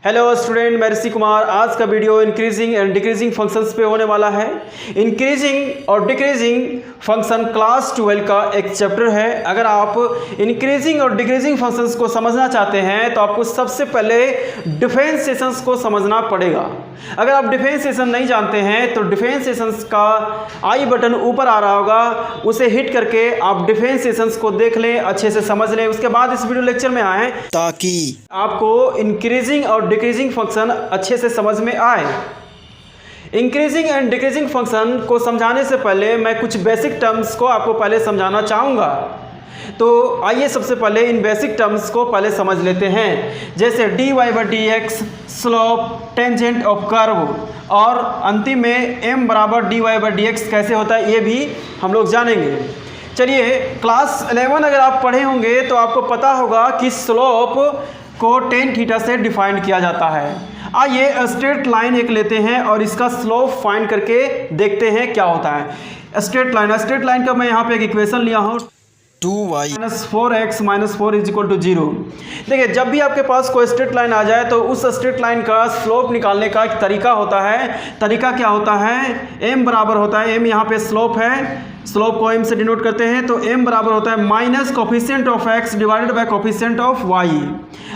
Hello student, मैं ऋषि कुमार। आज का video increasing and decreasing functions पे होने वाला है। इंक्रीजिंग और डिक्रीजिंग फंक्शन क्लास 12 का एक चैप्टर है। अगर आप इंक्रीजिंग और डिक्रीजिंग फंक्शंस को समझना चाहते हैं तो आपको सबसे पहले डिफरेंशिएशंस को समझना पड़ेगा। अगर आप डिफरेंशिएशन नहीं जानते हैं तो डिफरेंशिएशंस का आई बटन ऊपर आ रहा होगा, उसे हिट करके आप डिफरेंशिएशंस को देख लें, अच्छे से समझ लें। उसके बाद इस वीडियो लेक्चर में आएँ ताकि आपको इंक्रीजिंग और डिक्रीजिंग फंक्शन अच्छे से समझ में आए। इंक्रीजिंग एंड डिक्रीजिंग फंक्शन को समझाने से पहले मैं कुछ बेसिक टर्म्स को आपको पहले समझाना चाहूँगा। तो आइए सबसे पहले इन बेसिक टर्म्स को पहले समझ लेते हैं, जैसे dy by d x, slope, tangent of curve और अंतिम में m बराबर dy बाई डी एक्स कैसे होता है ये भी हम लोग जानेंगे। चलिए, क्लास 11 अगर आप पढ़े होंगे तो आपको पता होगा कि स्लोप को tan थीटा से डिफाइन किया जाता है। आइए स्ट्रेट लाइन एक लेते हैं और इसका स्लोप फाइंड करके देखते हैं क्या होता है। स्ट्रेट लाइन का मैं यहाँ पे एक इक्वेशन लिया हूँ, 2y minus 4x minus 4 is equal to 0। देखिए, जब भी आपके पास कोई स्ट्रेट लाइन आ जाए तो उस स्ट्रेट लाइन का स्लोप निकालने का एक तरीका होता है। तरीका क्या होता है? m बराबर होता है, m यहाँ पे स्लोप है, स्लोप को m से डिनोट करते हैं, तो m बराबर होता है minus coefficient of x divided by coefficient of y।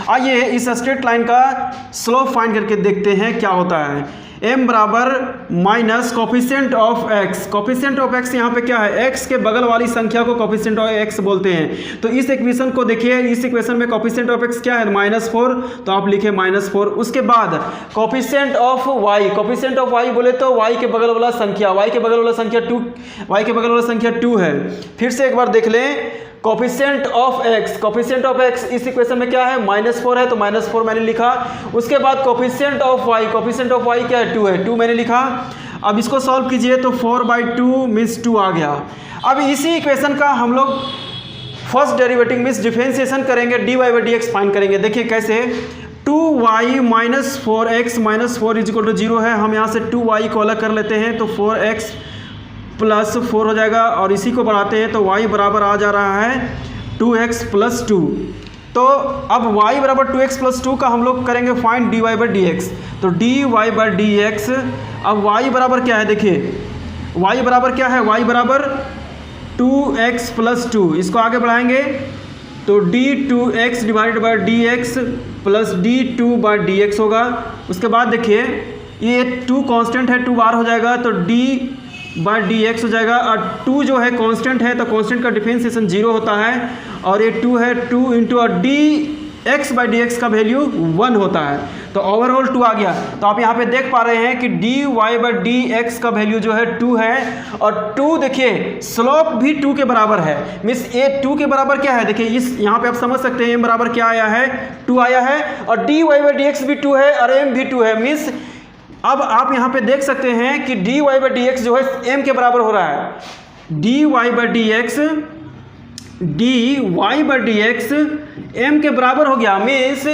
आइए इस स्ट्रेट लाइन का स्लोप फाइंड करके देखते हैं क्या होता है। m बराबर minus coefficient of x। Coefficient of x यहाँ पे क्या है? x के बगल वाली संख्या को कोफिशिएंट ऑफ x बोलते हैं। तो इस इक्वेशन को देखिए, इस इक्वेशन में कोफिशिएंट ऑफ x क्या है? -4, तो आप लिखे -4। उसके बाद coefficient of y, coefficient of y बोले तो y के बगल वाला संख्या, y के बगल वाला संख्या 2, y के बगल वाला संख्या 2 है। फिर से एक बार देख लें, coefficient of x, coefficient of x इस इक्वेशन में क्या है? -4 है, तो -4 मैंने लिखा। उसके बाद coefficient of y, coefficient of y क्या है? 2 है, 2 मैंने लिखा। अब इसको सॉल्व कीजिए तो 4/2 मीन्स 2 आ गया। अब इसी इक्वेशन का हम लोग फर्स्ट डेरिवेटिव मीन्स डिफरेंशिएशन करेंगे, dy by d x find करेंगे। देखिए कैसे, 2y minus 4x minus 4 is equal to 0 है। हम यहाँ से 2y को अलग कर लेते हैं तो 4x प्लस 4 हो जाएगा, और इसी को बढ़ाते हैं तो y बराबर आ जा रहा है 2x प्लस 2। तो अब y बराबर 2x प्लस 2 का हम लोग करेंगे find dy by d x. तो dy बाई डी एक्स, अब y बराबर क्या है? देखिए y बराबर क्या है? y बराबर 2x प्लस 2। इसको आगे बढ़ाएंगे तो d2x divided by d x plus d2 by d x होगा। उसके बाद देखिए ये 2 कांस्टेंट है, 2 बार हो जाएगा तो d बाई डी एक्स हो जाएगा, और 2 जो है कांस्टेंट है तो कांस्टेंट का डिफरेंशिएशन 0 होता है, और ये 2 है, 2 इंटू और D x by d x का वैल्यू 1 होता है, तो ओवरऑल 2 आ गया। तो आप यहाँ पे देख पा रहे हैं कि d y by d x का वैल्यू जो है 2 है, और 2 देखिए स्लोप भी 2 के बराबर है। मीन्स ये 2 के बराबर क्या है? देखिए इस यहाँ पे आप समझ सकते हैं m बराबर क्या आया है? 2 आया है, और d y by d x भी 2 है और m भी 2 है। मीन्स अब आप यहाँ पे देख सकते हैं कि dy बाई डी एक्स जो है m के बराबर हो रहा है। dy by d x, dy by d x m के बराबर हो गया। मीन्स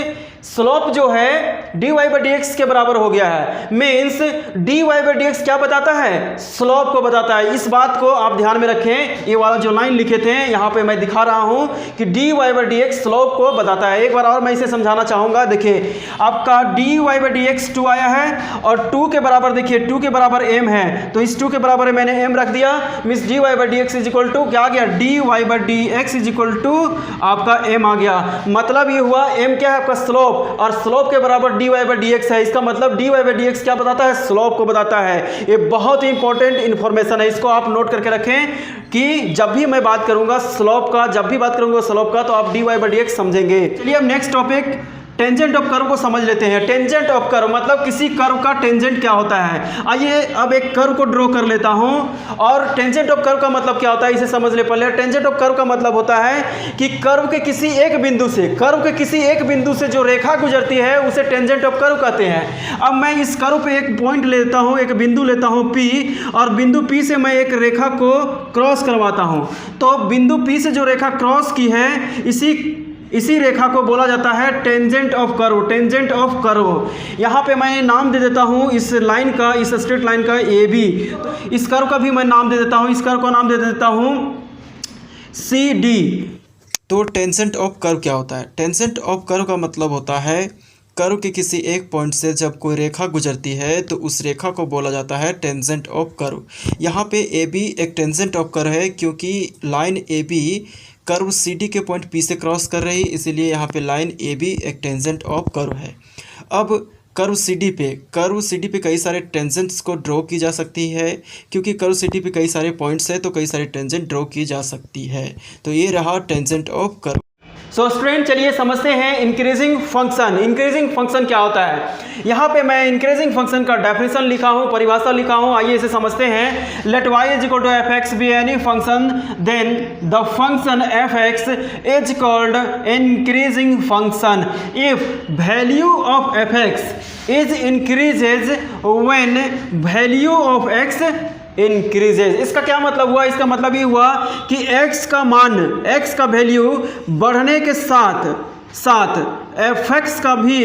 स्लोप जो है dy बाई डी एक्स के बराबर हो गया है। Means dy by d x क्या बताता है? स्लोप को बताता है। इस बात को आप ध्यान में रखें। ये वाला जो लाइन लिखे थे यहाँ पे मैं दिखा रहा हूँ कि dy by d x slope को बताता है। एक बार और मैं इसे समझाना चाहूँगा। देखिए आपका dy बाई डी एक्स 2 आया है, और 2 के बराबर देखिए 2 के बराबर m है, तो इस 2 के बराबर मैंने m रख दिया। Means dy by d x is equal to क्या आ गया? dy by d x is equal to आपका m आ गया। मतलब ये हुआ m क्या है? आपका स्लोप, और स्लोप के बराबर dy बाई डी एक्स है। इसका मतलब dy बाई डी एक्स क्या बताता है? स्लोप को बताता है। ये बहुत ही इंपॉर्टेंट इन्फॉर्मेशन है, इसको आप नोट करके रखें कि जब भी मैं बात करूंगा स्लोप का, जब भी बात करूंगा स्लोप का, तो आप dy बाई डी एक्स समझेंगे। चलिए अब next topic tangent of curve को समझ लेते हैं। टेंजेंट ऑफ कर्व मतलब किसी कर्व का टेंजेंट क्या होता है। आइए अब एक कर्व को ड्रॉ कर लेता हूं, और टेंजेंट ऑफ कर्व का मतलब क्या होता है इसे समझ ले पहले। टेंजेंट ऑफ कर्व का मतलब होता है कि कर्व के किसी एक बिंदु से जो रेखा गुजरती है उसे टेंजेंट ऑफ कर्व कहते हैं। अब मैं इस कर्व पे एक पॉइंट लेता हूं, एक बिंदु लेता हूं P, और बिंदु P से मैं एक रेखा को क्रॉस करवाता हूं। तो बिंदु P से जो रेखा क्रॉस की है इसी रेखा को बोला जाता है tangent of curve. Tangent of curve, यहाँ पे मैं नाम दे देता हूँ इस लाइन का, इस स्ट्रेट लाइन का AB। इस कर्व का भी मैं नाम दे देता हूँ, इस कर्व का नाम दे देता हूँ CD। तो टेंजेंट ऑफ कर्व क्या होता है? टेंजेंट ऑफ कर्व का मतलब होता है कर्व के किसी एक पॉइंट से जब कोई रेखा गुजरती है तो उस रेखा को बोला जाता है टेंजेंट ऑफ कर्व। यहाँ पे ए बी एक टेंजेंट ऑफ कर्व है, क्योंकि line A B curve C D के पॉइंट पी से क्रॉस कर रही, इसीलिए यहाँ पे लाइन ए बी एक टेंजेंट ऑफ कर्व है। अब कर्व सी डी पे कई सारे टेंजेंट्स को ड्रॉ की जा सकती है, क्योंकि कर्व सी डी पे कई सारे पॉइंट्स है तो कई सारे टेंजेंट ड्रॉ की जा सकती है। तो ये रहा tangent of curve. So student चलिए समझते हैं इंक्रीजिंग फंक्शन। इंक्रीजिंग फंक्शन क्या होता है? यहाँ पे मैं इंक्रीजिंग फंक्शन का डेफिनेशन लिखा हूँ, परिभाषा लिखा हूँ, आइए इसे समझते हैं। Let y is equal to f x be any function then the function f x is called increasing function if value of f x is increases when value of x increases. इसका क्या मतलब हुआ? इसका मतलब ये हुआ कि x का मान, x का वैल्यू बढ़ने के साथ साथ एफ एक्स का भी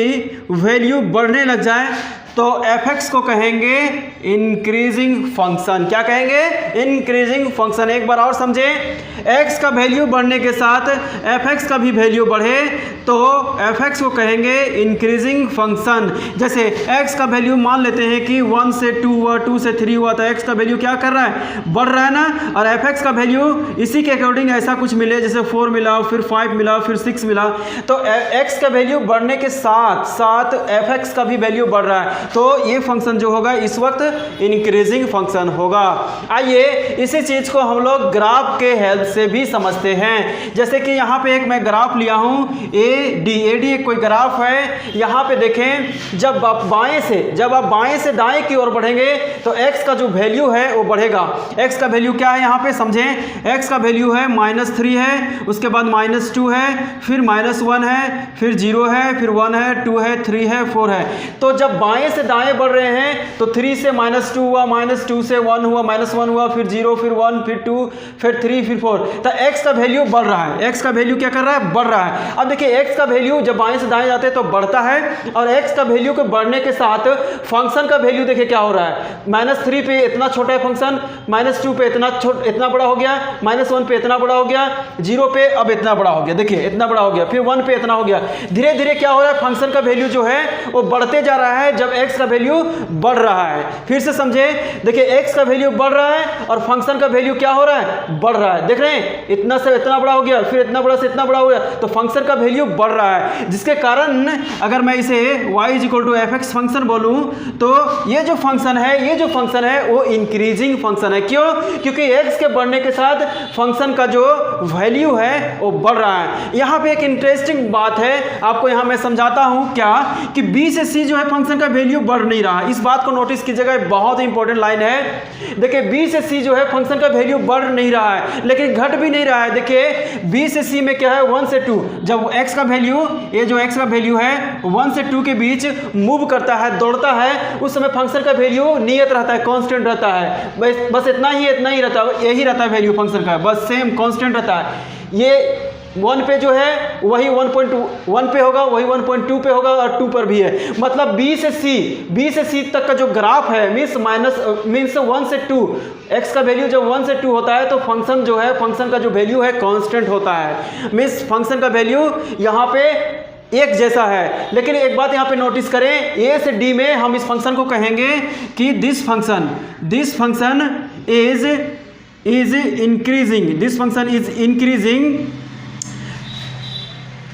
वैल्यू बढ़ने लग जाए तो एफ एक्स को कहेंगे इंक्रीजिंग फंक्शन। क्या कहेंगे? Increasing function. एक बार और समझे, x का वैल्यू बढ़ने के साथ एफ एक्स का भी वैल्यू बढ़े तो एफ एक्स को कहेंगे इंक्रीजिंग फंक्शन। जैसे x का वैल्यू मान लेते हैं कि 1 से 2 हुआ, 2 से 3 हुआ, तो x का वैल्यू क्या कर रहा है? बढ़ रहा है ना। और एफ एक्स का वैल्यू इसी के अकॉर्डिंग ऐसा कुछ मिले, जैसे 4 मिला, फिर 5 मिला, फिर 6 मिला, तो x का वैल्यू बढ़ने के साथ साथ एफ एक्स का भी वैल्यू बढ़ रहा है, तो ये फंक्शन जो होगा इस वक्त इंक्रीजिंग फंक्शन होगा। आइए इसी चीज को हम लोग ग्राफ के हेल्प से भी समझते हैं। जैसे कि यहाँ पे एक मैं ग्राफ लिया हूँ ए डी एक कोई ग्राफ है। यहाँ पे देखें, जब आप बाएं से दाएं की ओर बढ़ेंगे तो x का जो वैल्यू है वो बढ़ेगा। x का वैल्यू क्या है यहाँ पे समझें, x का वैल्यू है -3 है, उसके बाद -2 है, फिर -1 है, फिर 0 है, फिर 1 है, 2 है, 3 है, 4 है। तो जब बाएं से दाएं बढ़ रहे हैं तो 3 से -2 हुआ, -2 से 1 हुआ, -1 हुआ, फिर 0, फिर 1, फिर 2, फिर 3, फिर 4। तो x का वैल्यू बढ़ रहा है। x का वैल्यू क्या कर रहा है? बढ़ रहा है। अब देखिए x का वैल्यू जब बाएं से दाएं जाते हैं तो बढ़ता है, और x का वैल्यू के बढ़ने के साथ फंक्शन का वैल्यू देखिए क्या हो रहा है। -3 पे इतना छोटा है फंक्शन, -2 पे इतना बड़ा हो गया, -1 पे इतना बड़ा हो गया, 0 पे अब इतना बड़ा हो गया, देखिए इतना बड़ा हो गया, फिर 1 पे इतना हो गया। धीरे धीरे क्या हो रहा है? फंक्शन का वैल्यू जो है वो बढ़ते जा रहा है जब x का वैल्यू बढ़ रहा है। फिर से समझे, देखिए x का वैल्यू बढ़ रहा है और फंक्शन का वैल्यू क्या हो रहा है? बढ़ रहा है। देख रहे हैं, इतना से इतना बड़ा हो गया, फिर इतना बड़ा से इतना बड़ा हो गया, तो फंक्शन का वैल्यू बढ़ रहा है, जिसके कारण अगर मैं इसे y is equal to f x function बोलूं तो ये जो फंक्शन है वो इंक्रीजिंग फंक्शन है। क्यों? क्योंकि x के बढ़ने के साथ फंक्शन का जो वैल्यू है वो बढ़ रहा है। यहाँ पे एक इंटरेस्टिंग बात है, आपको यहाँ मैं समझाता हूँ क्या, कि b से c जो है फंक्शन का वैल्यू बढ़ नहीं रहा। इस बात को नोटिस कीजिएगा, बहुत इंपॉर्टेंट लाइन है। देखिए b से c जो है फंक्शन का वैल्यू बढ़ नहीं रहा है, लेकिन घट भी नहीं रहा है। देखिए b से c में क्या है? 1 से 2। जब x का वैल्यू, ये जो x का वैल्यू है 1 से 2 के बीच मूव करता है, दौड़ता है, उस समय फंक्शन का वैल्यू नियत रहता है, कांस्टेंट रहता है। बस इतना ही रहता है, यही रहता है वैल्यू फंक्शन का, बस सेम कांस्टेंट रहता है। ये 1 पे जो है वही 1.1 पे होगा, वही 1.2 पे होगा, और 2 पर भी है। मतलब b से c तक का जो ग्राफ है मीन्स 1 से 2, x का वैल्यू जब 1 से 2 होता है तो फंक्शन जो है, फंक्शन का जो वैल्यू है कांस्टेंट होता है, मीन्स फंक्शन का वैल्यू यहाँ पे एक जैसा है। लेकिन एक बात यहाँ पे नोटिस करें, a से d में हम इस फंक्शन को कहेंगे कि दिस फंक्शन इज इंक्रीजिंग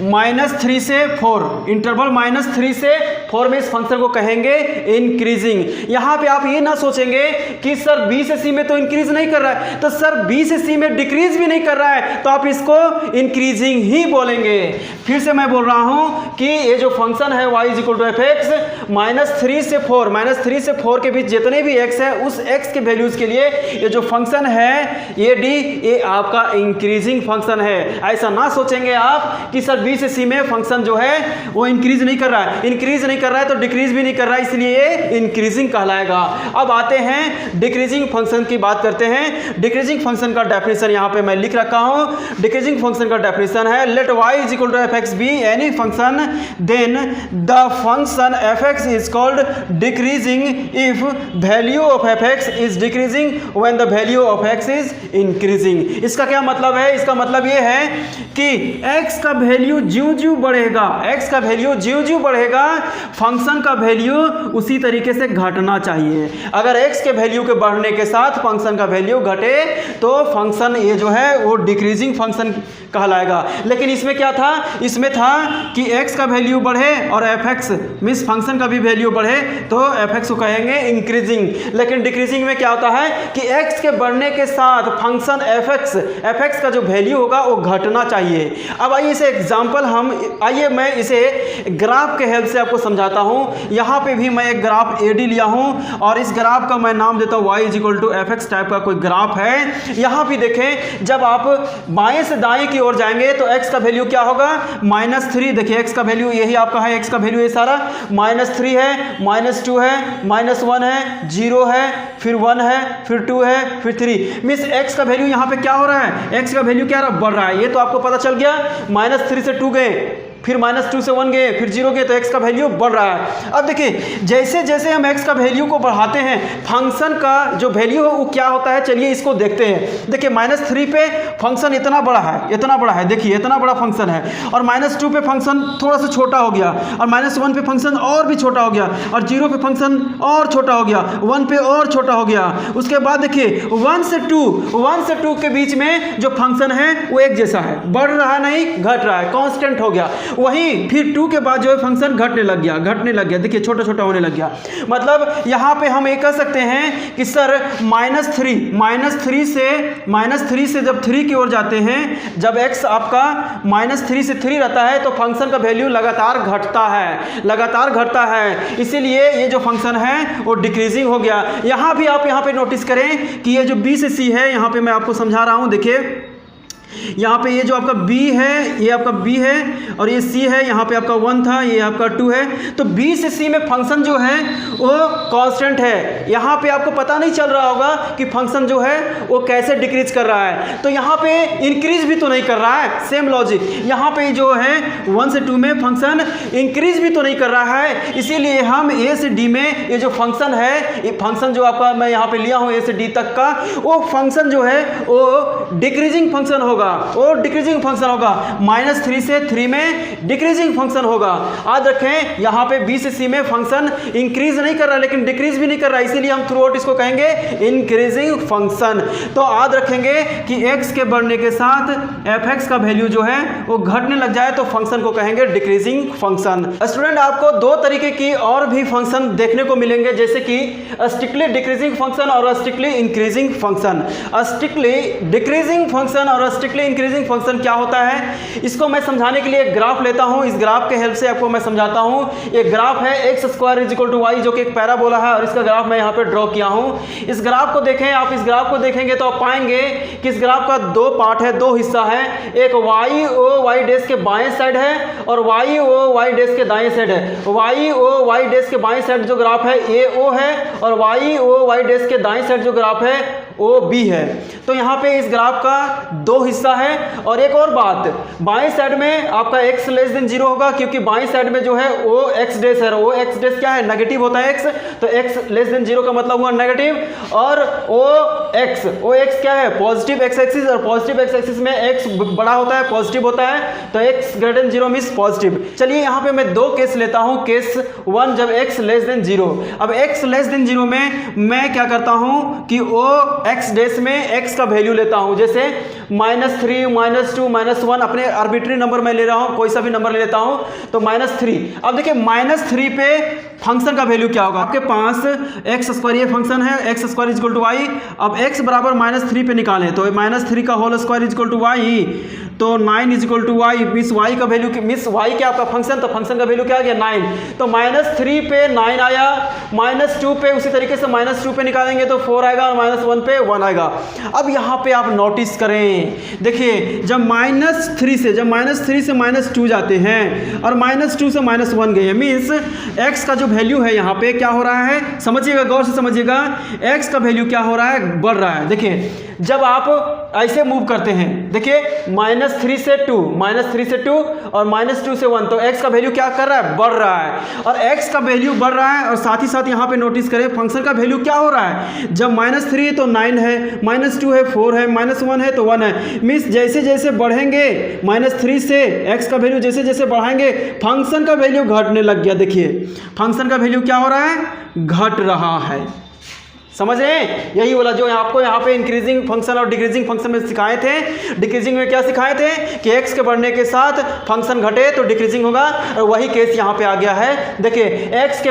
-3 से 4, इंटरवल -3 से 4 में इस फंक्शन को कहेंगे इंक्रीजिंग। यहाँ पे आप ये ना सोचेंगे कि सर b से c में तो इंक्रीज नहीं कर रहा है, तो सर b से c में डिक्रीज भी नहीं कर रहा है, तो आप इसको इंक्रीजिंग ही बोलेंगे। फिर से मैं बोल रहा हूँ कि ये जो फंक्शन है y is equal to f x -3 से 4 के बीच जितने भी x है उस x के वैल्यूज के लिए ये जो फंक्शन है ये d, ये आपका इंक्रीजिंग फंक्शन है। ऐसा ना सोचेंगे आप कि सर b से c में फंक्शन जो है वो इंक्रीज नहीं कर रहा है, तो डिक्रीज भी नहीं कर रहा है, इसलिए ये इंक्रीजिंग कहलाएगा। अब आते हैं डिक्रीजिंग फंक्शन की बात करते हैं। डिक्रीजिंग फंक्शन का डेफिनेशन यहाँ पे मैं लिख रखा हूँ। डिक्रीजिंग फंक्शन का डेफिनेशन है, let y is equal to f x be any function then the function f x is called decreasing if value of f x is decreasing when the value of x is increasing. इसका क्या मतलब है? इसका मतलब ये है कि x का वैल्यू ज्यों ज्यों बढ़ेगा, x का वैल्यू ज्यों ज्यों बढ़ेगा, फंक्शन का वैल्यू उसी तरीके से घटना चाहिए। अगर x के वैल्यू के बढ़ने के साथ फंक्शन का वैल्यू घटे तो फंक्शन ये जो है वो डिक्रीजिंग फंक्शन कहलाएगा। लेकिन इसमें क्या था, इसमें था कि x का वैल्यू बढ़े और fx मीन्स फंक्शन का भी वैल्यू बढ़े तो fx को कहेंगे इंक्रीजिंग। लेकिन डिक्रीजिंग में क्या होता है कि x के बढ़ने के साथ फंक्शन fx का जो वैल्यू होगा वो घटना चाहिए। अब आइए इसे एग्जाम्पल आइए मैं इसे ग्राफ के हेल्प से आपको समझाता हूँ। यहाँ पे भी मैं एक ग्राफ AD लिया हूँ और इस ग्राफ का मैं नाम देता हूँ y = fx टाइप का कोई ग्राफ है। यहाँ भी देखें, जब आप बाएं से दाएं की ओर जाएंगे तो x का वैल्यू क्या होगा, -3। देखिए x का वैल्यू यही आपका है, x का वैल्यू ये सारा -3 है, -2 है, -1 है, 0 है, फिर 1 है, फिर 2 है, फिर 3। मीन्स x का वैल्यू यहाँ पे क्या हो रहा है, x का वैल्यू क्या बढ़ रहा है। ये तो आपको पता चल गया, -3 से 2 गए, फिर -2 से 1 गए, फिर 0 गए, तो x का वैल्यू बढ़ रहा है। अब देखिए जैसे जैसे हम x का वैल्यू को बढ़ाते हैं फंक्शन का जो वैल्यू है वो क्या होता है, चलिए इसको देखते हैं। देखिए -3 पे फंक्शन इतना बड़ा है, इतना बड़ा है, देखिए इतना बड़ा फंक्शन है, और -2 पे फंक्शन थोड़ा सा छोटा हो गया, और -1 पे फंक्शन और भी छोटा हो गया, और 0 पे फंक्शन और छोटा हो गया, 1 पे और छोटा हो गया। उसके बाद देखिए 1 से 2 के बीच में जो फंक्शन है वो एक जैसा है, बढ़ रहा नहीं घट रहा है, कांस्टेंट हो गया। वहीं फिर 2 के बाद जो है फंक्शन घटने लग गया, देखिए छोटा छोटा होने लग गया। मतलब यहाँ पे हम ये कह सकते हैं कि सर -3 से जब 3 की ओर जाते हैं, जब x आपका -3 से 3 रहता है तो फंक्शन का वैल्यू लगातार घटता है, इसीलिए ये जो फंक्शन है वो डिक्रीजिंग हो गया। यहाँ भी आप यहाँ पे नोटिस करें कि ये जो b से c है, यहाँ पे मैं आपको समझा रहा हूँ। देखिए यहाँ पे ये जो आपका b है, ये आपका b है, और ये c है, यहाँ पे आपका 1 था, ये आपका 2 है। तो b से c में फंक्शन जो है वो कांस्टेंट है। यहाँ पे आपको पता नहीं चल रहा होगा कि फंक्शन जो है वो कैसे डिक्रीज कर रहा है, तो यहाँ पे इंक्रीज भी तो नहीं कर रहा है। सेम लॉजिक यहाँ पे जो है 1 से 2 में फंक्शन इंक्रीज भी तो नहीं कर रहा है, इसीलिए हम a से d में ये जो फंक्शन है, ये फंक्शन जो आपका मैं यहाँ पे लिया हूँ a से d तक का, वो फंक्शन जो है वो डिक्रीजिंग फंक्शन होगा, वो डिक्रीजिंग फंक्शन होगा। -3 से 3 में डिक्रीजिंग फंक्शन होगा। याद रखें यहाँ पे b से c में फंक्शन इंक्रीज नहीं कर रहा लेकिन डिक्रीज भी नहीं कर रहा, इसीलिए हम थ्रू आउट इसको कहेंगे इंक्रीजिंग फंक्शन। तो याद रखेंगे कि x के बढ़ने के साथ fx का वैल्यू जो है वो घटने लग जाए तो फंक्शन को कहेंगे डिक्रीजिंग फंक्शन। स्टूडेंट आपको दो तरीके की और भी फंक्शन देखने को मिलेंगे, जैसे कि स्ट्रिक्टली डिक्रीजिंग फंक्शन और strictly increasing function. Strictly decreasing function और स्ट्रिक्टली इंक्रीजिंग फंक्शन क्या होता है, इसको मैं समझाने के लिए एक ग्राफ लेता हूं। इस ग्राफ के हेल्प से आपको मैं समझाता हूं। एक ग्राफ है x² = y, जो कि एक पैराबोला है, और इसका ग्राफ मैं यहाँ पे ड्रॉ किया हूं। इस ग्राफ को देखें, आप इस ग्राफ को देखेंगे तो आप पाएंगे कि इस ग्राफ का दो पार्ट है, दो हिस्सा है। एक y(y) के बाएं साइड है और y(y) के दाएं साइड है। y(y) के बाएं साइड जो ग्राफ है AO है, और y(y) के दाएं साइड जो ग्राफ है OB है। तो यहाँ पे इस ग्राफ का दो हिस्सा है। और एक और बात, बाएं साइड में आपका x <0 होगा, क्योंकि बाएं साइड में जो है OX' है। OX' क्या है, नेगेटिव होता है x, तो x <0 का मतलब हुआ नेगेटिव। और OX क्या है, पॉजिटिव x एक्सिस, और पॉजिटिव x एक्सिस में x बड़ा होता है, पॉजिटिव होता है, तो x > 0 मीन्स पॉजिटिव। चलिए यहाँ पे मैं दो केस लेता हूँ। केस 1 जब x <0। अब x <0 में मैं क्या करता हूँ कि OX' में x का वैल्यू लेता हूँ, जैसे -3, -2, -1, अपने आर्बिट्री नंबर मैं ले रहा हूँ, कोई सा भी नंबर ले लेता हूँ, तो -3। अब देखिए -3 पे फंक्शन का वैल्यू क्या होगा, आपके पास x² ये फंक्शन है, x² = y। अब x बराबर -3 पे निकालें तो -3 का होल स्क्वायर = y, तो 9 = y। मिस y का वैल्यू, मिस y क्या आपका फंक्शन, तो फंक्शन का वैल्यू क्या आ गया 9। तो -3 पे 9 आया, -2 पे उसी तरीके से -2 पे निकालेंगे तो 4 आएगा, और -1 पे 1 आएगा। अब यहाँ पे आप नोटिस करें, देखिए जब -3 से -2 जाते हैं और -2 से -1 गए, मीन्स x का जो वैल्यू है यहाँ पे क्या हो रहा है, समझिएगा, गौर से समझिएगा, x का वैल्यू क्या हो रहा है, बढ़ रहा है। देखिए जब आप ऐसे मूव करते हैं, देखिए -3 से 2, -3 से 2 और -2 से 1, तो x का वैल्यू क्या कर रहा है, बढ़ रहा है। और x का वैल्यू बढ़ रहा है और साथ ही साथ यहाँ पे नोटिस करें फंक्शन का वैल्यू क्या हो रहा है, जब -3 है तो 9 है, -2 है 4 है, -1 है तो 1 है। मीन्स जैसे जैसे बढ़ेंगे -3 से x का वैल्यू जैसे जैसे बढ़ाएंगे फंक्शन का वैल्यू घटने लग गया। देखिए फंक्शन का वैल्यू क्या हो रहा है, घट रहा है। समझ रहे हैं, यही वाला जो आपको यहाँ पे इंक्रीजिंग फंक्शन और डिक्रीजिंग फंक्शन में सिखाए थे। डिक्रीजिंग में क्या सिखाए थे कि x के बढ़ने के साथ फंक्शन घटे तो डिक्रीजिंग होगा, और वही केस यहाँ पे आ गया है। देखिए x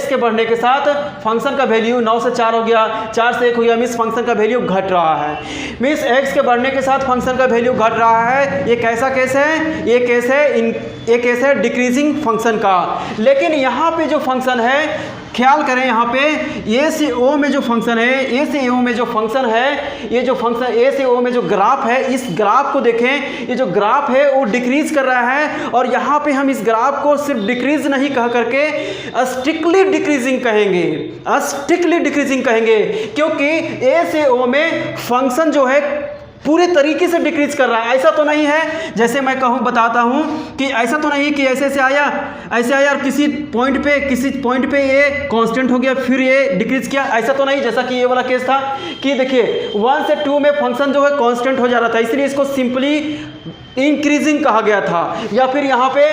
के बढ़ने के साथ फंक्शन का वैल्यू 9 से 4 हो गया, 4 से 1 हो गया, मीन्स फंक्शन का वैल्यू घट रहा है। मीन्स x के बढ़ने के साथ फंक्शन का वैल्यू घट रहा है। ये कैसा केस है, ये केस है डिक्रीजिंग फंक्शन का। लेकिन यहाँ पे जो फंक्शन है, ख्याल करें यहाँ पे ए से ओ में जो फंक्शन है, ए से ओ में जो फंक्शन है, ये जो फंक्शन ए से ओ में जो ग्राफ है, इस ग्राफ को देखें, ये जो ग्राफ है वो डिक्रीज कर रहा है। और यहाँ पे हम इस ग्राफ को सिर्फ डिक्रीज नहीं कह करके स्ट्रिक्टली डिक्रीजिंग कहेंगे, स्ट्रिक्टली डिक्रीजिंग कहेंगे, क्योंकि ए से ओ में फंक्शन जो है पूरे तरीके से डिक्रीज कर रहा है। ऐसा तो नहीं है, जैसे मैं कहूँ बताता हूँ कि ऐसा तो नहीं कि ऐसे ऐसे आया और किसी पॉइंट पे ये कांस्टेंट हो गया फिर ये डिक्रीज किया, ऐसा तो नहीं। जैसा कि ये वाला केस था कि देखिए 1 से 2 में फंक्शन जो है कांस्टेंट हो जा रहा था, इसलिए इसको सिंपली इंक्रीजिंग कहा गया था, या फिर यहाँ पे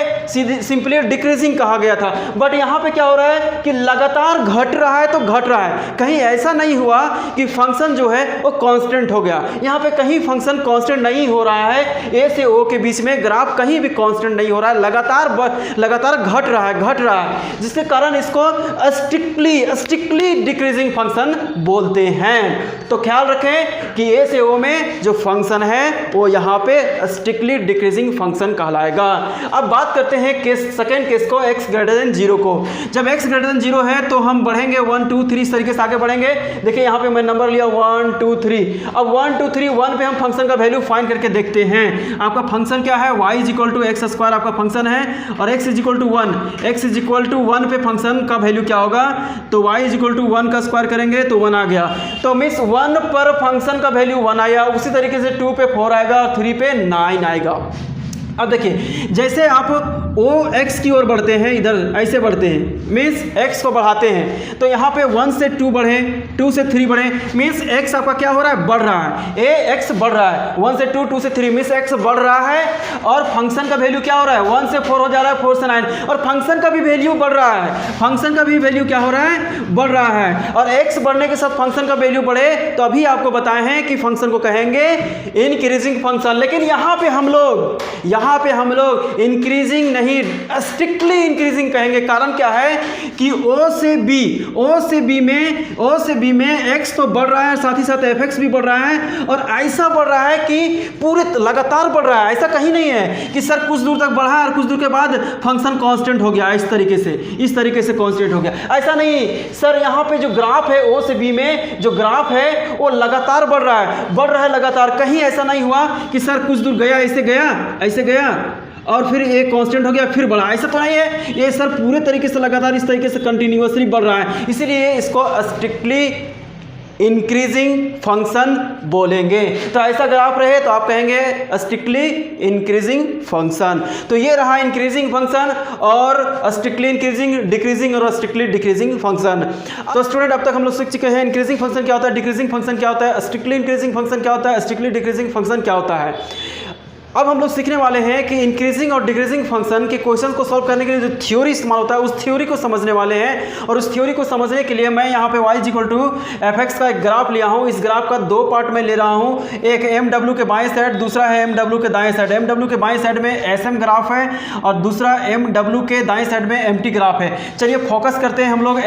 सिंपली डिक्रीजिंग कहा गया था। बट यहाँ पे क्या हो रहा है कि लगातार घट रहा है तो घट रहा है, कहीं ऐसा नहीं हुआ कि फंक्शन जो है वो कांस्टेंट हो गया। यहाँ पे कहीं फंक्शन कांस्टेंट नहीं हो रहा है, ए से ओ के बीच में ग्राफ कहीं भी कांस्टेंट नहीं हो रहा है, लगातार घट रहा है, जिसके कारण इसको स्ट्रिक्टली डिक्रीजिंग फंक्शन बोलते हैं। तो ख्याल रखें कि ए से ओ में जो फंक्शन है वो यहाँ पे स्ट्रिक्टली डिक्रीजिंग फंक्शन कहलाएगा। अब बात करते हैं सेकंड केस को, x ग्रेटर देन 0 को। जब x ग्रेटर देन 0 है तो हम बढ़ेंगे 1 2 3 इस तरीके से आगे बढ़ेंगे। देखिए यहाँ पे मैं नंबर लिया 1 2 3। अब 1 2 3 1 पे हम फंक्शन का वैल्यू फाइंड करके देखते हैं। आपका फंक्शन क्या है, y = x² आपका फंक्शन है, और x = 1, x = 1 पे फंक्शन का वैल्यू क्या होगा, तो y = 1 का स्क्वायर करेंगे तो 1 आ गया। तो मीन्स 1 पर फंक्शन का वैल्यू 1 आया, उसी तरीके से 2 पे 4 आएगा और 3 पे 9 आएगा। अब देखिए जैसे आप ओ एक्स की ओर बढ़ते हैं, इधर ऐसे बढ़ते हैं, मीन्स x को बढ़ाते हैं, तो यहाँ पे 1 से 2 बढ़े, 2 से 3 बढ़े, मीन्स x आपका क्या हो रहा है, बढ़ रहा है। x बढ़ रहा है 1 से 2, 2 से 3, मीन्स x बढ़ रहा है। और फंक्शन का वैल्यू क्या हो रहा है, 1 से 4 हो जा रहा है, 4 से 9, और फंक्शन का भी वैल्यू बढ़ रहा है, फंक्शन का भी वैल्यू क्या हो रहा है, बढ़ रहा है। और x बढ़ने के साथ फंक्शन का वैल्यू बढ़े तो अभी आपको बताए हैं कि फंक्शन को कहेंगे इंक्रीजिंग फंक्शन। लेकिन यहाँ पे हम लोग इंक्रीजिंग नहीं, स्ट्रिक्टली इंक्रीजिंग कहेंगे। कारण क्या है कि ओ से बी में x तो बढ़ रहा है, साथ ही साथ fx भी बढ़ रहा है, और ऐसा बढ़ रहा है कि पूरे लगातार बढ़ रहा है। ऐसा कहीं नहीं है कि सर कुछ दूर तक बढ़ा और कुछ दूर के बाद फंक्शन कांस्टेंट हो गया, इस तरीके से कांस्टेंट हो गया, ऐसा नहीं सर। यहाँ पे जो ग्राफ है ओ से बी में जो ग्राफ है वो लगातार बढ़ रहा है लगातार। कहीं ऐसा नहीं हुआ कि सर कुछ दूर गया, ऐसे गया और फिर ये कांस्टेंट हो गया फिर बढ़ा, ऐसा तो नहीं है। ये सर पूरे तरीके से लगातार इस तरीके से कंटिन्यूअसली बढ़ रहा है, इसीलिए इसको स्ट्रिक्टली इंक्रीजिंग फंक्शन बोलेंगे। तो ऐसा ग्राफ रहे तो आप कहेंगे स्ट्रिक्टली इंक्रीजिंग फंक्शन। तो ये रहा इंक्रीजिंग फंक्शन और स्ट्रिक्टली इंक्रीजिंग, डिक्रीजिंग और स्ट्रिक्टली डिक्रीजिंग फंक्शन। तो स्टूडेंट अब तक हम लोग सीख चुके हैं इंक्रीजिंग फंक्शन क्या होता है, डिक्रीजिंग फंक्शन क्या होता है, स्ट्रिक्टली इंक्रीजिंग फंक्शन क्या होता है, स्ट्रिक्टली डिक्रीजिंग फंक्शन क्या होता है। अब हम लोग सीखने वाले हैं कि इंक्रीजिंग और डिक्रीजिंग फंक्शन के क्वेश्चन को सॉल्व करने के लिए जो थ्योरी इस्तेमाल होता है उस थ्योरी को समझने वाले हैं। और उस थ्योरी को समझने के लिए मैं यहाँ पे y = fx का एक ग्राफ लिया हूँ। इस ग्राफ का 2 पार्ट में ले रहा हूँ, एक mw के बाएं साइड, दूसरा है mw के दाएं साइड। mw के बाएं साइड में sm ग्राफ है और दूसरा mw के दाएं साइड में mt ग्राफ है। चलिए फोकस करते हैं हम लोग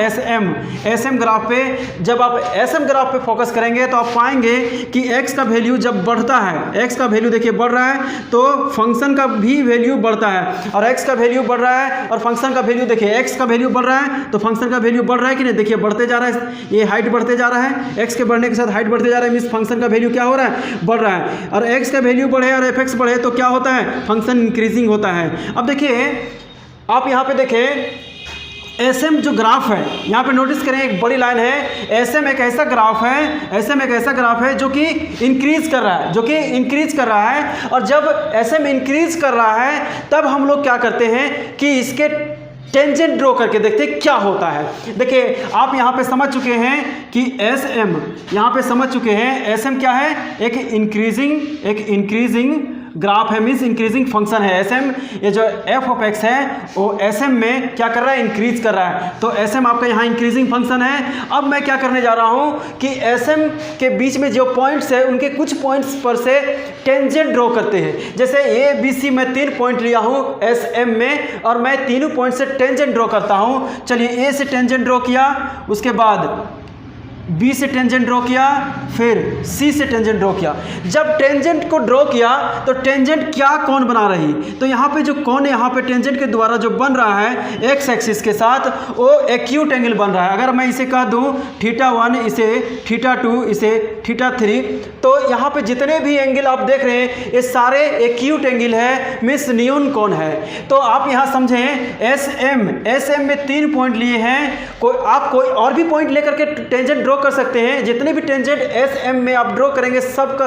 sm ग्राफ पे। जब आप sm ग्राफ पे फोकस करेंगे तो आप पाएंगे कि x का वैल्यू जब बढ़ता है, x का वैल्यू देखिए बढ़ रहा है तो फंक्शन का भी वैल्यू बढ़ता है, और x का वैल्यू बढ़ रहा है और फंक्शन का वैल्यू देखिए x का वैल्यू बढ़ रहा है तो फंक्शन का वैल्यू बढ़ रहा है कि नहीं, देखिए बढ़ते जा रहा है, ये हाइट बढ़ते जा रहा है, x के बढ़ने के साथ हाइट बढ़ते जा रहा है, मींस फंक्शन का वैल्यू क्या हो रहा है, बढ़ रहा है। और x का वैल्यू बढ़े और fx बढ़े तो क्या होता है, फंक्शन इंक्रीजिंग होता है। अब देखिए आप यहाँ पे देखें एसएम जो ग्राफ है, यहाँ पे नोटिस करें एक बड़ी लाइन है, एसएम एक ऐसा ग्राफ है, एसएम एक ऐसा ग्राफ है जो कि इंक्रीज कर रहा है, जो कि इंक्रीज कर रहा है। और जब एसएम इंक्रीज कर रहा है तब हम लोग क्या करते हैं कि इसके टेंजेंट ड्रॉ करके देखते हैं क्या होता है। देखिए आप यहाँ पे समझ चुके हैं कि एसएम, यहाँ पे समझ चुके हैं एसएम क्या है, एक इंक्रीजिंग ग्राफ है, मीन्स इंक्रीजिंग फंक्शन है एसएम। ये जो एफ ऑफ एक्स है वो एसएम में क्या कर रहा है, इंक्रीज कर रहा है। तो एसएम आपका यहाँ इंक्रीजिंग फंक्शन है। अब मैं क्या करने जा रहा हूँ कि एसएम के बीच में जो पॉइंट्स है उनके कुछ पॉइंट्स पर से टेंजेंट ड्रॉ करते हैं। जैसे ए बी सी मैं 3 पॉइंट लिया हूँ एसएम में और मैं तीनों पॉइंट से टेंजेंट ड्रॉ करता हूँ। चलिए ए से टेंजेंट ड्रॉ किया, उसके बाद बी से टेंजेंट ड्रॉ किया, फिर सी से टेंजेंट ड्रॉ किया। जब टेंजेंट को ड्रॉ किया तो टेंजेंट क्या कौन बना रही, तो यहाँ पे जो कौन है यहाँ पे टेंजेंट के द्वारा जो बन रहा है एक्स एक्सिस के साथ वो एक्यूट एंगल बन रहा है। अगर मैं इसे कह दूँ θ1, इसे θ2, इसे θ3, तो यहाँ पे जितने भी एंगल आप देख रहे हैं ये सारे एक्यूट एंगल है, मीन्स न्यून कौन है। तो आप यहाँ समझें एसएम में 3 पॉइंट लिए हैं, आप कोई और भी पॉइंट लेकर के टेंजेंट ड्रॉ कर सकते हैं। जितने भी टेंजेंट एसएम में आप ड्रॉ करेंगे सब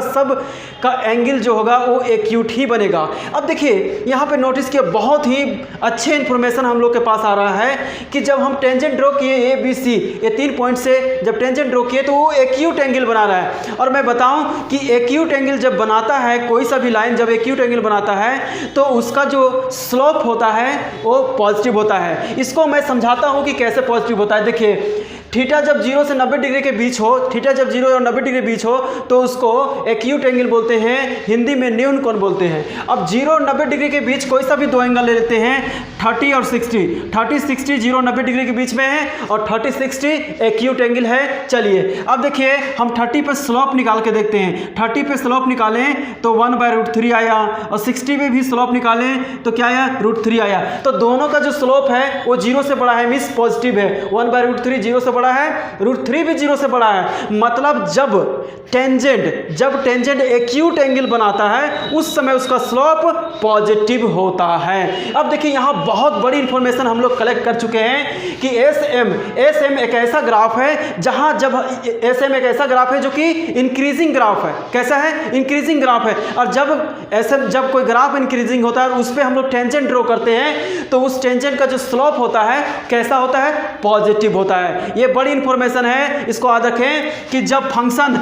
का एंगल जो होगा वो एक्यूट ही बनेगा। अब देखिए यहाँ पे नोटिस किया, बहुत ही अच्छे इंफॉर्मेशन हम लोग के पास आ रहा है कि जब हम टेंजेंट ड्रॉ किए ए बी सी, ये 3 पॉइंट से जब टेंजेंट ड्रॉ किए तो वो एक्यूट एंगल बना रहा है। और मैं बताऊं कि एक्यूट एंगल जब बनाता है, कोई सा भी लाइन जब एक्यूट एंगल बनाता है तो उसका जो स्लोप होता है वो पॉजिटिव होता है। इसको मैं समझाता हूं कि कैसे पॉजिटिव होता है। देखिए थीटा जब 0 से 90 डिग्री के बीच हो, थीटा जब 0 और 90 डिग्री बीच हो तो उसको एक्यूट एंगल बोलते हैं, हिंदी में न्यून कोण बोलते हैं। अब 0 और 90 डिग्री के बीच कोई सा भी दो एंगल ले लेते हैं, 30 और 60, 30 60 0 और 90 डिग्री के बीच में है और 30 60 एक्यूट एंगल है। चलिए अब देखिए हम 30 पे स्लोप निकाल के देखते हैं। 30 पे स्लोप निकालें तो 1/√3 आया और 60 पे भी स्लोप निकालें तो क्या आया, √3 आया। तो दोनों का जो स्लोप है वो 0 से बड़ा है, मीन्स पॉजिटिव है। 1/√3 0 से बड़ा है, √3 भी 0 से बड़ा है। मतलब जब टेंजेंट एक्यूट एंगल बनाता है उस समय उसका स्लोप पॉजिटिव होता है। अब देखिए यहाँ बहुत बड़ी इंफॉर्मेशन हम लोग कलेक्ट कर चुके हैं कि एसएम एक ऐसा ग्राफ है जहां जब एसएम एक ऐसा ग्राफ है जो कि इंक्रीजिंग ग्राफ है। कैसा है, इंक्रीजिंग ग्राफ है। और जब कोई ग्राफ इंक्रीजिंग होता है उस पर हम लोग टेंजेंट ड्रॉ करते हैं तो उस टेंजेंट का जो स्लोप होता है कैसा होता है, पॉजिटिव होता है। ये बड़ी इंफॉर्मेशन है, इसको याद रखें कि जब फंक्शन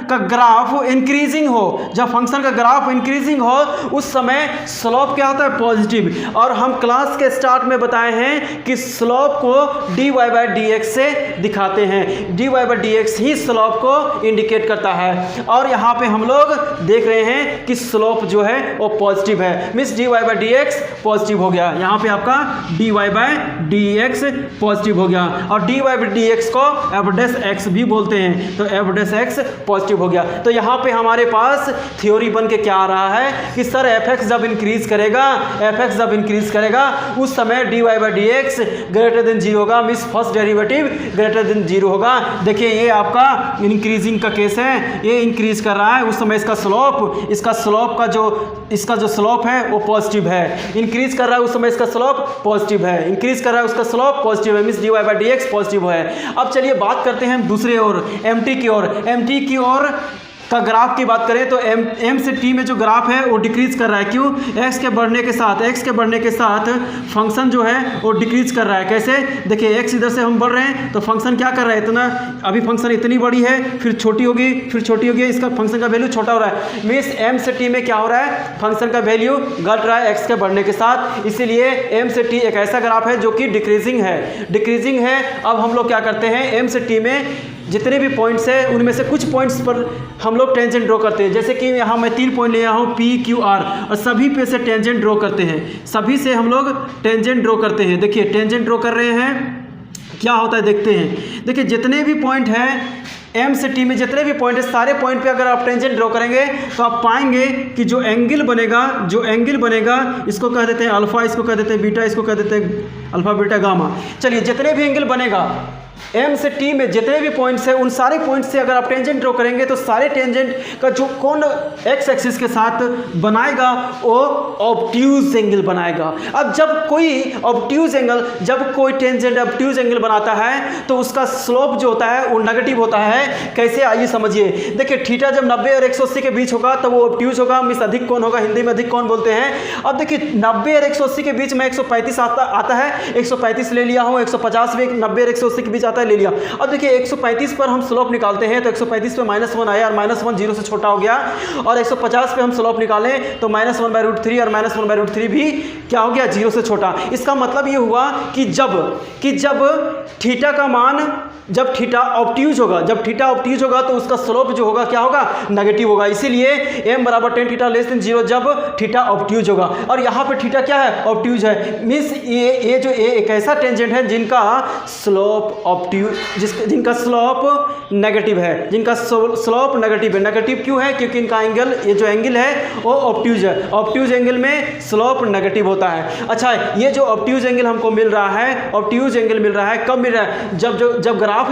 का ग्राफ इंक्रीजिंग हो, जब फंक्शन का ग्राफ इंक्रीजिंग हो उस समय स्लोप क्या होता है, पॉजिटिव। और हम क्लास के स्टार्ट में बताए हैं कि स्लोप को dy/dx से दिखाते हैं, dy/dx ही स्लोप को इंडिकेट करता है। और यहाँ पे हम लोग देख रहे हैं कि स्लोप जो है वो पॉजिटिव है, मींस dy/dx पॉजिटिव हो गया। यहाँ पे आपका dy/dx पॉजिटिव हो गया और dy/dx को f' भी बोलते हैं, तो f' पॉजिटिव हो गया। तो यहाँ पे हमारे पास थ्योरी बन के क्या आ रहा है कि सर fx जब इंक्रीज करेगा उस समय dy/dx ग्रेटर देन 0 होगा, means first derivative greater than 0 होगा। देखिए ये आपका इंक्रीजिंग का केस है, ये इंक्रीज कर रहा है उस समय इसका जो स्लोप है वो पॉजिटिव है। इंक्रीज कर रहा है उस समय इसका स्लोप पॉजिटिव है, इंक्रीज कर रहा है उसका स्लोप पॉजिटिव है, मींस dy/dx पॉजिटिव है। अब चलिए बात करते हैं दूसरे ओर, एमटी की ओर का ग्राफ की बात करें तो m से t में जो ग्राफ है वो डिक्रीज कर रहा है। क्यों, x के बढ़ने के साथ फंक्शन जो है वो डिक्रीज कर रहा है। कैसे, देखिए x इधर से हम बढ़ रहे हैं तो फंक्शन क्या कर रहा है, इतना अभी फंक्शन इतनी बड़ी है, फिर छोटी होगी, इसका फंक्शन का वैल्यू छोटा हो रहा है। मीन्स m से t में क्या हो रहा है, फंक्शन का वैल्यू घट रहा है x के बढ़ने के साथ। इसीलिए m से t एक ऐसा ग्राफ है जो कि डिक्रीजिंग है। अब हम लोग क्या करते हैं, m से t में जितने भी पॉइंट्स हैं उनमें से कुछ पॉइंट्स पर हम लोग टेंजेंट ड्रॉ करते हैं। जैसे कि यहाँ मैं 3 पॉइंट लिया हूँ P, Q, R और सभी पे से टेंजेंट ड्रॉ करते हैं, सभी से हम लोग टेंजेंट ड्रॉ करते हैं। देखिए टेंजेंट ड्रॉ कर रहे हैं, क्या होता है देखते हैं। देखिए जितने भी पॉइंट हैं M से T में जितने भी पॉइंट है सारे पॉइंट पे अगर आप टेंजेंट ड्रॉ करेंगे तो आप पाएंगे कि जो एंगल बनेगा इसको कह देते हैं अल्फा, इसको कह देते हैं बीटा, इसको कह देते हैं अल्फा बीटा गामा। चलिए जितने भी एंगल बनेगा एम से टी में जितने भी पॉइंट्स हैं उन सारे पॉइंट्स से अगर आप टेंजेंट ड्रॉ करेंगे तो सारे टेंजेंट का जो कोण एक्स एक्सिस के साथ बनाएगा वो ऑब्ट्यूज एंगल बनाएगा। अब जब कोई ऑब्ट्यूज एंगल, जब कोई टेंजेंट ऑब्ट्यूज एंगल बनाता है तो उसका स्लोप जो होता है वो नेगेटिव होता है। कैसे, आइए समझिए। देखिए थीटा जब 90 और 180 के बीच होगा तब वो ऑब्ट्यूज होगा, मींस अधिक कोण होगा, हिंदी में अधिक कोण बोलते हैं। अब देखिए 90 और 180 के बीच में 135 आता है, 135 ले लिया हूँ, 150 भी 90 और 180 के बीच आता है, ले लिया। अब देखिए 135 पर हम स्लोप निकालते हैं तो 135 पे -1 आया और -1 0 से छोटा हो गया, और 150 पे हम स्लोप निकालें तो -1/√3 और -1/√3 भी क्या हो गया, 0 से छोटा। इसका मतलब ये हुआ कि जब थीटा का मान, जब थीटा ऑब्ट्यूज होगा तो उसका स्लोप जो होगा क्या होगा, नेगेटिव होगा। इसीलिए m बराबर tan थीटा लेस देन 0 जब थीटा ऑब्ट्यूज होगा। और यहाँ पे थीटा क्या है, ऑब्ट्यूज है। मीन्स ये जो एक ऐसा टेंजेंट है जिनका स्लोप जिनका स्लोप नेगेटिव है, नेगेटिव क्यों है, क्योंकि इनका एंगल, ये जो एंगल है वो ऑब्ट्यूज है। ऑब्ट्यूज एंगल में स्लोप नेगेटिव होता है। अच्छा, ये जो ऑब्ट्यूज एंगल हमको मिल रहा है, ऑब्ट्यूज एंगल मिल रहा है कब मिल रहा है, जब ग्राफ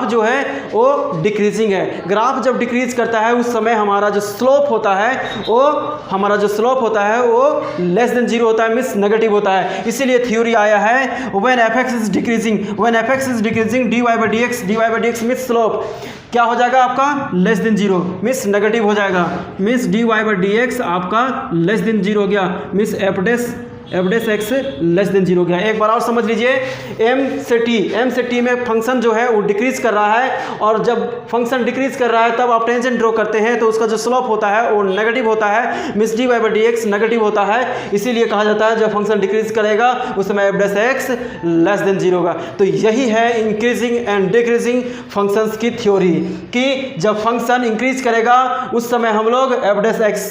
जो है वो डिक्रीजिंग है। ग्राफ जब डिक्रीज करता है उस समय हमारा जो स्लोप होता है वो लेस देन 0 होता है, मींस नेगेटिव होता है। इसीलिए थ्योरी आया है when fx is decreasing dy/dx means slope क्या हो जाएगा आपका, लेस देन 0, मींस नेगेटिव हो जाएगा। मींस dy/dx आपका लेस देन 0 हो गया, means f dash x less than 0 हो गया। एक बार और समझ लीजिए, m से t में फंक्शन जो है वो डिक्रीज कर रहा है, और जब फंक्शन डिक्रीज कर रहा है तब आप टेंजेंट ड्रॉ करते हैं तो उसका जो स्लोप होता है वो नेगेटिव होता है, मींस dy/dx नेगेटिव होता है। इसीलिए कहा जाता है जब फंक्शन डिक्रीज करेगा उस समय f dash x less than 0 होगा। तो यही है इंक्रीजिंग एंड डिक्रीजिंग फंक्शंस की थ्योरी, कि जब फंक्शन इंक्रीज करेगा उस समय हम लोग f dash x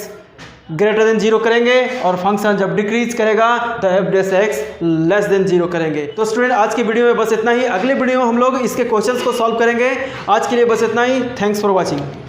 greater than 0 करेंगे, और फंक्शन जब डिक्रीज करेगा तो f dash x less than 0 करेंगे। तो स्टूडेंट आज की वीडियो में बस इतना ही। अगले वीडियो में हम लोग इसके क्वेश्चंस को सॉल्व करेंगे। आज के लिए बस इतना ही। Thanks for watching.